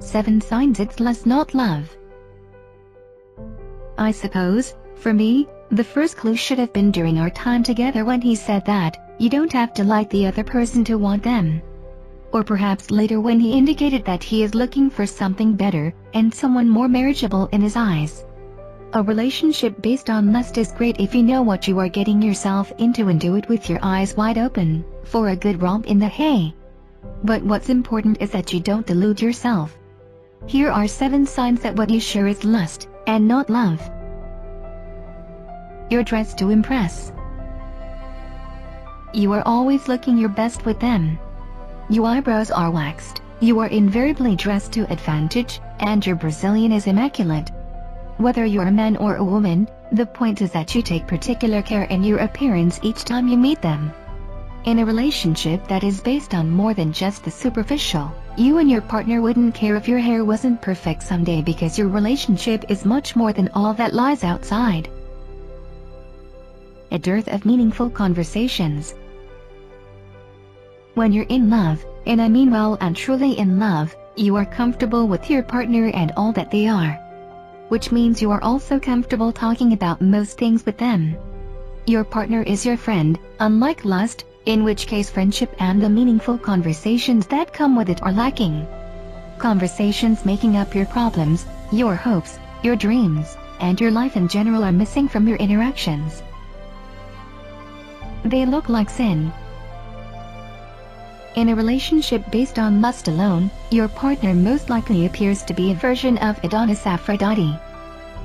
7 signs it's lust, not love. I suppose, for me, the first clue should have been during our time together when he said that, you don't have to like the other person to want them. Or perhaps later when he indicated that he is looking for something better, and someone more marriageable in his eyes. A relationship based on lust is great if you know what you are getting yourself into and do it with your eyes wide open, for a good romp in the hay. But what's important is that you don't delude yourself. Here are 7 signs that what you share is lust, and not love. You're dressed to impress. You are always looking your best with them. Your eyebrows are waxed, you are invariably dressed to advantage, and your Brazilian is immaculate. Whether you're a man or a woman, the point is that you take particular care in your appearance each time you meet them. In a relationship that is based on more than just the superficial, you and your partner wouldn't care if your hair wasn't perfect someday because your relationship is much more than all that lies outside. A dearth of meaningful conversations. When you're in love, and I mean well and truly in love, you are comfortable with your partner and all that they are. Which means you are also comfortable talking about most things with them. Your partner is your friend, unlike lust, in which case friendship and the meaningful conversations that come with it are lacking. Conversations making up your problems, your hopes, your dreams, and your life in general are missing from your interactions. They look like sin. In a relationship based on lust alone, your partner most likely appears to be a version of Adonis Aphrodite.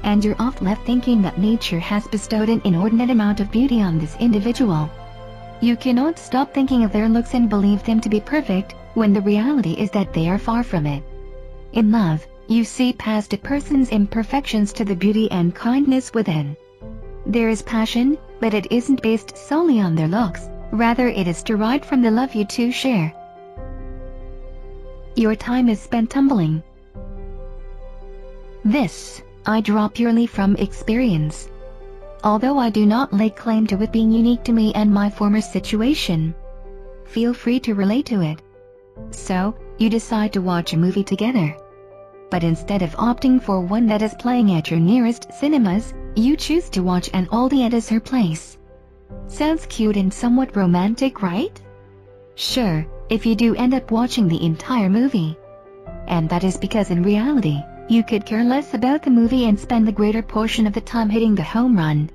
And you're oft left thinking that nature has bestowed an inordinate amount of beauty on this individual. You cannot stop thinking of their looks and believe them to be perfect, when the reality is that they are far from it. In love, you see past a person's imperfections to the beauty and kindness within. There is passion, but it isn't based solely on their looks, rather it is derived from the love you two share. Your time is spent tumbling. This, I draw purely from experience. Although I do not lay claim to it being unique to me and my former situation. Feel free to relate to it. So, you decide to watch a movie together. But instead of opting for one that is playing at your nearest cinemas, you choose to watch an oldie at her place. Sounds cute and somewhat romantic, right? Sure, if you do end up watching the entire movie. And that is because in reality, you could care less about the movie and spend the greater portion of the time hitting the home run.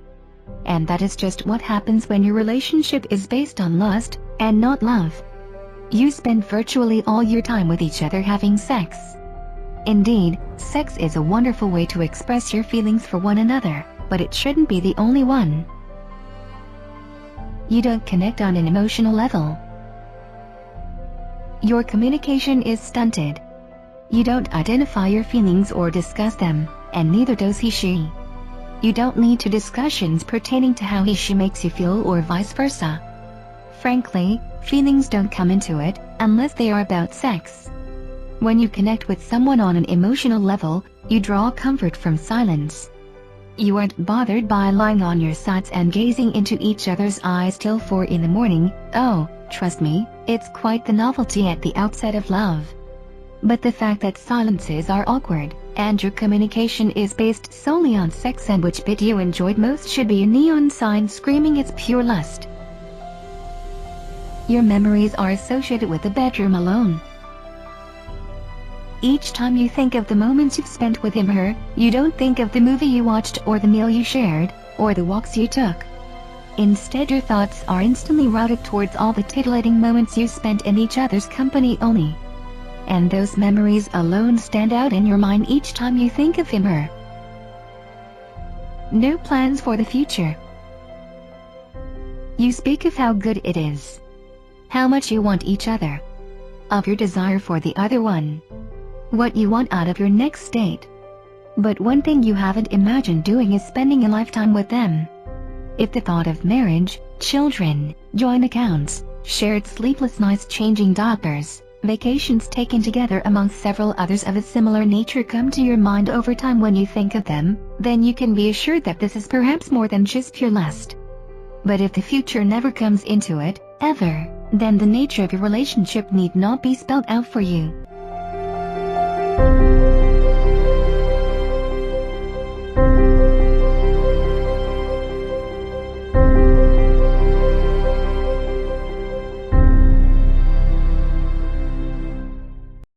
And that is just what happens when your relationship is based on lust, and not love. You spend virtually all your time with each other having sex. Indeed, sex is a wonderful way to express your feelings for one another, but it shouldn't be the only one. You don't connect on an emotional level. Your communication is stunted. You don't identify your feelings or discuss them, and neither does he/she. You don't lead to discussions pertaining to how he/she makes you feel or vice versa. Frankly, feelings don't come into it, unless they are about sex. When you connect with someone on an emotional level, you draw comfort from silence. You aren't bothered by lying on your sides and gazing into each other's eyes till 4 in the morning. Oh, trust me, it's quite the novelty at the outset of love. But the fact that silences are awkward, and your communication is based solely on sex and which bit you enjoyed most should be a neon sign screaming it's pure lust. Your memories are associated with the bedroom alone. Each time you think of the moments you've spent with him/her, you don't think of the movie you watched or the meal you shared, or the walks you took. Instead your thoughts are instantly routed towards all the titillating moments you spent in each other's company only. And those memories alone stand out in your mind each time you think of him/her. No plans for the future. You speak of how good it is. How much you want each other. Of your desire for the other one. What you want out of your next date. But one thing you haven't imagined doing is spending a lifetime with them. If the thought of marriage, children, joint accounts, shared sleepless nights changing diapers, vacations taken together among several others of a similar nature come to your mind over time when you think of them, then you can be assured that this is perhaps more than just pure lust. But if the future never comes into it, ever, then the nature of your relationship need not be spelled out for you.